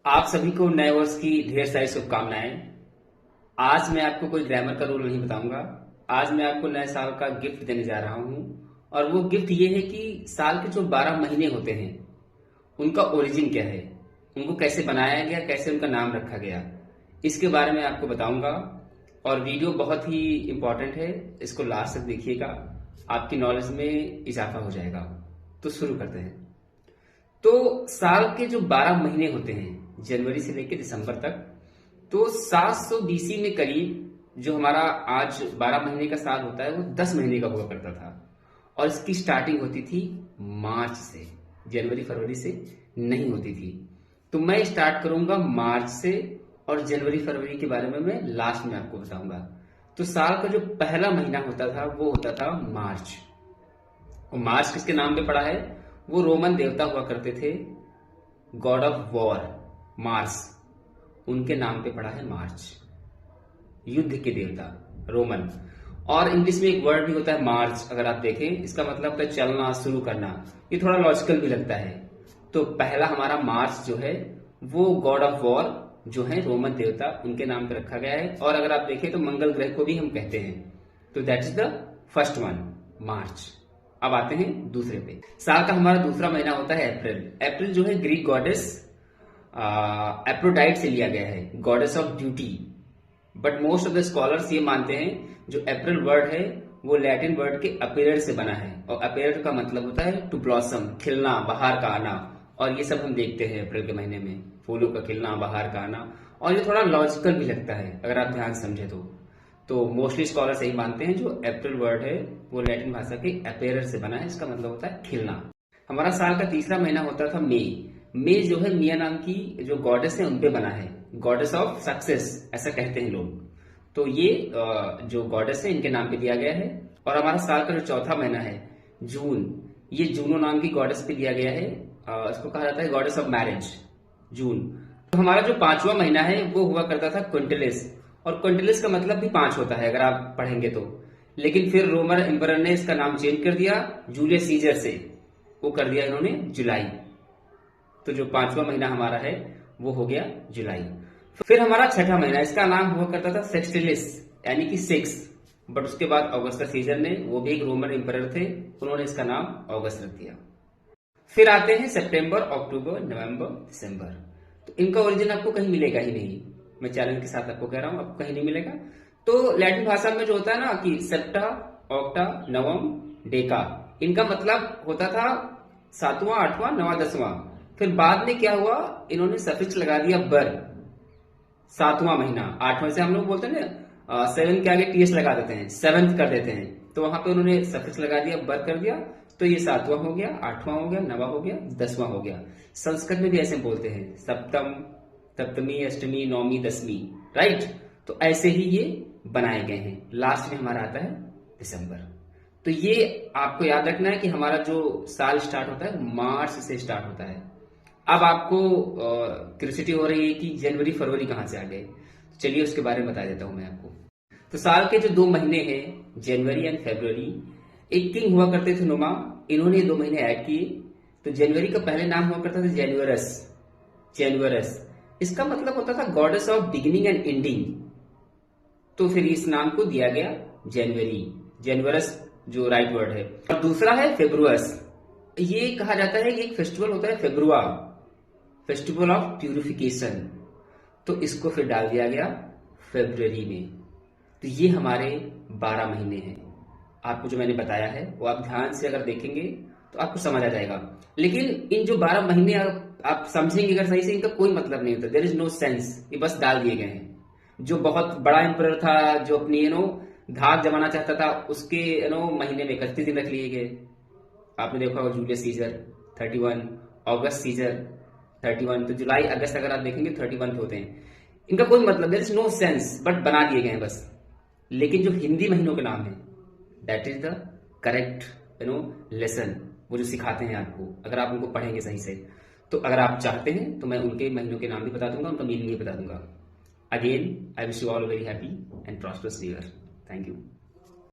आप सभी को नए वर्ष की ढेर सारी शुभकामनाएं। आज मैं आपको कोई ग्रामर का रूल नहीं बताऊंगा। आज मैं आपको नए साल का गिफ्ट देने जा रहा हूं और वो गिफ्ट ये है कि साल के जो 12 महीने होते हैं उनका ओरिजिन क्या है, उनको कैसे बनाया गया, कैसे उनका नाम रखा गया, इसके बारे में आपको बताऊंगा। और वीडियो बहुत ही इंपॉर्टेंट है, इसको लास्ट तक देखिएगा, आपकी नॉलेज में इजाफा हो जाएगा। तो शुरू करते हैं। तो साल के जो 12 महीने होते हैं जनवरी से लेकर दिसंबर तक, तो 700 बीसी में करीब जो हमारा आज 12 महीने का साल होता है वो 10 महीने का हुआ करता था। और इसकी स्टार्टिंग होती थी मार्च से, जनवरी फरवरी से नहीं होती थी। तो मैं स्टार्ट करूंगा मार्च से और जनवरी फरवरी के बारे में मैं लास्ट में आपको बताऊंगा। तो साल का जो पहला महीना होता था वो होता था मार्च। और मार्च किसके नाम पे पड़ा है? वो रोमन देवता हुआ करते थे, गॉड ऑफ वॉर मार्स, उनके नाम पे पड़ा है मार्च, युद्ध के देवता रोमन। और इंग्लिश में एक वर्ड भी होता है मार्च, अगर आप देखें इसका मतलब होता है चलना, शुरू करना। ये थोड़ा लॉजिकल भी लगता है। तो पहला हमारा मार्च जो है वो गॉड ऑफ वॉर जो है रोमन देवता, उनके नाम पे रखा गया है। और अगर आप देखें तो मंगल ग्रह को भी हम कहते हैं। तो that is the first one, March. अब आते हैं दूसरे पे। साल का हमारा दूसरा महीना होता है अप्रैल। अप्रैल जो है ग्रीक गॉडेस एप्रोडाइट से लिया गया है, goddess of duty. But most of the scholars ये मानते हैं जो अप्रैल वर्ड है वो लैटिन वर्ड के अपेयर से बना है। और अपेयर का मतलब होता है टू ब्लॉसम, खिलना, बाहर का आना। और ये सब हम देखते हैं अप्रैल के महीने में, फूलों का खिलना, बाहर का आना। और ये थोड़ा लॉजिकल भी लगता है अगर आप ध्यान समझे तो मोस्टली स्कॉलर्स यही मानते हैं जो अप्रैल वर्ड है वो लैटिन भाषा के अपेयर से बना है, इसका मतलब होता है खिलना। हमारा साल का तीसरा महीना होता था मई। मई जो है मिया नाम की जो गॉडेस है उनपे बना है, गॉडेस ऑफ सक्सेस ऐसा कहते हैं लोग। तो ये जो गॉडेस है इनके नाम पे दिया गया है। और हमारा साल का जो चौथा महीना है जून, ये जूनो नाम की गॉडेस पे दिया गया है। इसको कहा जाता है गॉडेस ऑफ मैरिज, जून। तो हमारा जो पांचवा महीना है वो हुआ करता था क्विंटलिस। और क्विंटलिस का मतलब भी 5 होता है अगर आप पढ़ेंगे तो। लेकिन फिर रोमन एम्परर ने इसका नाम चेंज कर दिया, जूलियस सीजर से वो कर दिया इन्होंने जुलाई। तो जो पांचवा महीना हमारा है वो हो गया जुलाई। फिर हमारा छठा महीना, इसका नाम हुआ करता था सेक्सटिलिस, यानी कि 6। बट उसके बाद ऑगस्टस सीजर ने, वो भी एक रोमन एम्परर थे, उन्होंने इसका नाम ऑगस्ट रख दिया। फिर आते हैं सितंबर, अक्टूबर, नवंबर, दिसंबर। तो इनका ओरिजिन आपको कहीं मिलेगा ही नहीं, मैं चैलेंज के साथ आपको कह रहा हूं, आपको कहीं नहीं मिलेगा। तो लैटिन भाषा में जो होता है ना कि सेप्टा, ऑक्टा, नवम, डेका, इनका मतलब होता था 7वां, 8वां, 9वां, 10वां। फिर बाद में क्या हुआ, इन्होंने सफिक्स लगा दिया बर, 7वां महीना। 8वां से हम लोग बोलते हैं ना 7 के आगे टीएस लगा देते हैं, 7th कर देते हैं। तो वहां पे उन्होंने सफिक्स लगा दिया, बर कर दिया। तो ये 7वां हो गया, 8वां हो गया, 9वां हो गया, 10वां हो गया। संस्कृत में भी ऐसे बोलते हैं, सप्तम, सप्तमी, अष्टमी, नौमी, दसवीं, राइट। तो ऐसे ही ये बनाए गए हैं। लास्ट में हमारा आता है दिसंबर। तो ये आपको याद रखना है कि हमारा जो साल स्टार्ट होता है मार्च से स्टार्ट होता है। अब आपको क्यूरियोसिटी हो रही है कि जनवरी फरवरी कहां से आ गए, तो चलिए उसके बारे में बता देता हूं मैं आपको। तो साल के जो 2 महीने हैं जनवरी एंड फरवरी, एक किंग हुआ करते थे नुमा, इन्होंने 2 महीने ऐड किए। तो जनवरी का पहले नाम हुआ करता था जेनुअरस, जेनुअरस। इसका मतलब होता था goddess of beginning and ending. तो फिर इस नाम को दिया गया जनवरी, जेनुअरस जो राइट वर्ड है। और दूसरा है फेब्रुअस। ये कहा जाता है कि एक फेस्टिवल होता है फेब्रुआ, फेस्टिवल ऑफ प्यूरिफिकेशन। तो इसको फिर डाल दिया गया फरवरी में। तो ये हमारे 12 महीने हैं। आपको जो मैंने बताया है वो आप ध्यान से अगर देखेंगे तो आपको समझ आ जाएगा। लेकिन इन जो 12 महीने आप समझेंगे अगर सही से, इनका कोई मतलब नहीं होता, देयर इज नो सेंस, ये बस डाल दिए गए हैं। जो बहुत बड़ा एम्परर था, जो अपनी धाक जमाना चाहता था, उसके महीने में 31 दिन रख लिए गए। आपने देखा होगा जूलियस सीजर 31, अगस्त सीजर 31। तो जुलाई अगस्त अगर आप देखेंगे 31 होते हैं। इनका कोई मतलब, there is no sense, but बना दिए गए हैं बस। लेकिन जो हिंदी महीनों के नाम है that is the correct lesson, वो जो सिखाते हैं आपको, अगर आप उनको पढ़ेंगे सही से। तो अगर आप चाहते हैं तो मैं उनके महीनों के नाम भी बता दूंगा, उनका मीनिंग भी बता दूंगा। Again I wish you all very happy and prosperous year. Thank you.